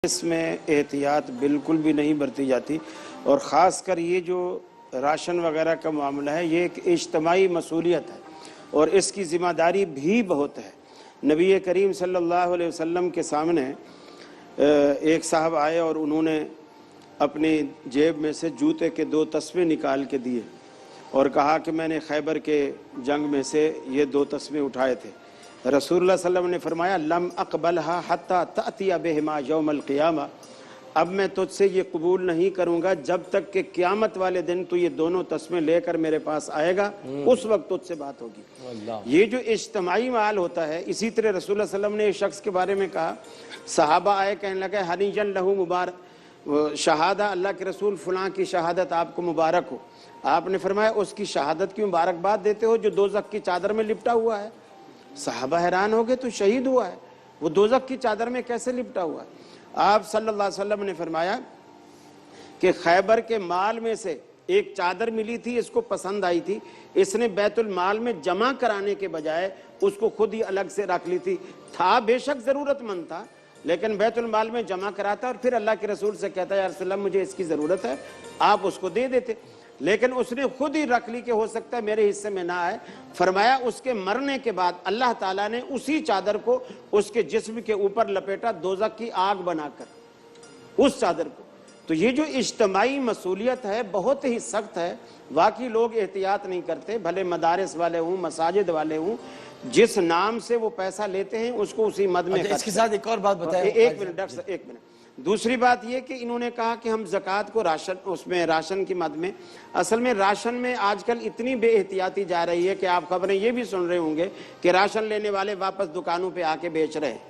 इसमें एहतियात बिल्कुल भी नहीं बरती जाती और ख़ासकर ये जो राशन वगैरह का मामला है, ये एक इज्तिमाई मसूलियत है और इसकी ज़िम्मेदारी भी बहुत है। नबी करीम सल्लल्लाहु अलैहि वसल्लम के सामने एक साहब आए और उन्होंने अपनी जेब में से जूते के 2 तस्मे निकाल के दिए और कहा कि मैंने खैबर के जंग में से ये 2 तस्मे उठाए थे। रसूलुल्लाह सल्लल्लाहु अलैहि वसल्लम ने फरमाया लम अक़बलहा हत्ता तअतिया बिहिमा यौमल क़ियामा, अब मैं तुझसे ये कबूल नहीं करूँगा जब तक कि क़यामत वाले दिन तू ये दोनों तस्मे लेकर मेरे पास आएगा, उस वक्त तुझसे बात होगी। ये जो इज्तिमाई माल होता है, इसी तरह रसूलुल्लाह सल्लल्लाहु अलैहि वसल्लम ने एक शख्स के बारे में कहा, सहाबा आए कहने लगे हनीजन लहू मुबारक शहादा, अल्लाह के रसूल फलां की शहादत आपको मुबारक हो। आपने फरमाया उसकी शहादत की मुबारकबाद देते हो जो दोज़ख की चादर में लिपटा हुआ है। सहाबा हैरान हो गए, तो शहीद हुआ है, वो दोज़ख की चादर में कैसे लिपटा हुआ है? आप सल्लल्लाहु अलैहि वसल्लम ने फरमाया कि खैबर के माल में से एक चादर मिली थी, इसको पसंद आई थी, इसने बैतुल माल में जमा कराने के बजाय उसको खुद ही अलग से रख ली थी। था बेशक ज़रूरतमंद था, लेकिन बैतुल माल में जमा कराता और फिर अल्लाह के रसूल से कहता है या रसूल अल्लाह मुझे इसकी ज़रूरत है, आप उसको दे देते, लेकिन उसने खुद ही रख ली कि हो सकता है मेरे हिस्से में ना आए। फरमाया उसके मरने के बाद अल्लाह ताला ने उसी चादर को उसके जिस्म के ऊपर लपेटा, दोज़ख की आग बनाकर उस चादर को। तो ये जो इज्तिमाई मसूलियत है बहुत ही सख्त है। वाकई लोग एहतियात नहीं करते, भले मदारिस वाले हों, मसाजिद वाले हों, जिस नाम से वो पैसा लेते हैं उसको उसी मद में। इसके साथ एक और बात बताएं। एक मिनट डॉक्टर साहब, एक मिनट। दूसरी बात ये कि इन्होंने कहा कि हम ज़कात को राशन, उसमें राशन की मद में, असल में राशन में आजकल इतनी बेएहतियाती जा रही है कि आप खबरें ये भी सुन रहे होंगे कि राशन लेने वाले वापस दुकानों पे आके बेच रहे हैं।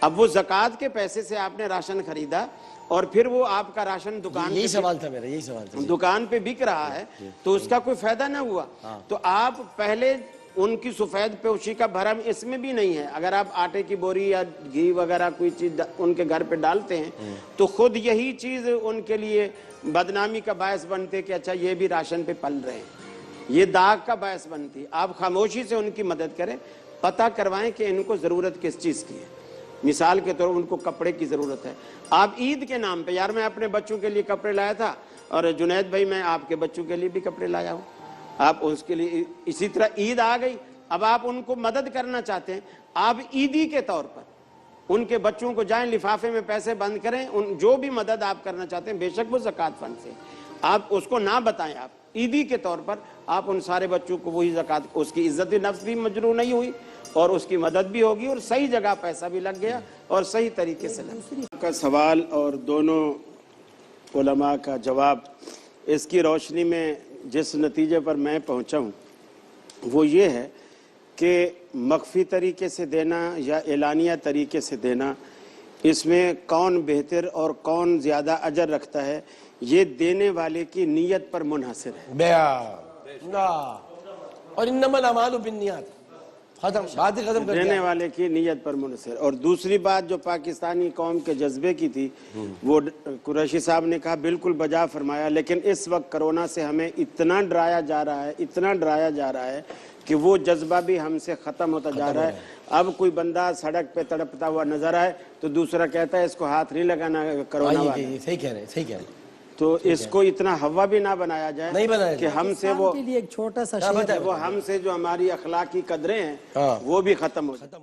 अब वो ज़कात के पैसे से आपने राशन खरीदा और फिर वो आपका राशन दुकान, यही सवाल था मेरा, यही सवाल था, दुकान पे बिक रहा है तो उसका कोई फायदा ना हुआ। तो आप पहले उनकी सफ़ेद पोशी का भरम इसमें भी नहीं है। अगर आप आटे की बोरी या घी वगैरह कोई चीज़ उनके घर पे डालते हैं तो खुद यही चीज़ उनके लिए बदनामी का बायस बनते कि अच्छा ये भी राशन पे पल रहे हैं, ये दाग का बायस बनती। आप खामोशी से उनकी मदद करें, पता करवाएं कि इनको ज़रूरत किस चीज़ की है। मिसाल के तौर पर उनको कपड़े की ज़रूरत है। आप ईद के नाम पर, यार मैं अपने बच्चों के लिए कपड़े लाया था और जुनैद भाई मैं आपके बच्चों के लिए भी कपड़े लाया हूँ, आप उसके लिए, इसी तरह ईद आ गई, अब आप उनको मदद करना चाहते हैं, आप ईदी के तौर पर उनके बच्चों को जाएं लिफाफे में पैसे बंद करें। उन जो भी मदद आप करना चाहते हैं, बेशक वो ज़कात फंड से, आप उसको ना बताएं, आप ईदी के तौर पर आप उन सारे बच्चों को वही ज़कात, उसकी इज्जत नफ्स भी मजरू नहीं हुई और उसकी मदद भी होगी और सही जगह पैसा भी लग गया और सही तरीके से लगा। का सवाल और दोनों उलमा का जवाब, इसकी रोशनी में जिस नतीजे पर मैं पहुंचा हूं वो ये है कि मख्फी तरीके से देना या एलानिया तरीके से देना, इसमें कौन बेहतर और कौन ज़्यादा अजर रखता है, ये देने वाले की नीयत पर मुनहसर है। और इन्नमल अमालु बिन्नियात, बात ही खत्म कर देने वाले की नीयत पर मुनहसर। और दूसरी बात जो पाकिस्तानी कौम के जज्बे की थी, वो कुरैशी साहब ने कहा बिल्कुल बजा फरमाया, लेकिन इस वक्त कोरोना से हमें इतना डराया जा रहा है, इतना डराया जा रहा है कि वो जज्बा भी हमसे ख़त्म होता जा रहा है। अब कोई बंदा सड़क पे तड़पता हुआ नजर आए तो दूसरा कहता है इसको हाथ नहीं लगाना कोरोना वाला। सही कह रहे हैं, सही कह रहे हैं। तो इसको इतना हवा भी ना बनाया जाए, नहीं बनाया कि हमसे वो एक छोटा सा वो हमसे जो हमारी अखलाकी कदरें हैं वो भी खत्म हो जाए।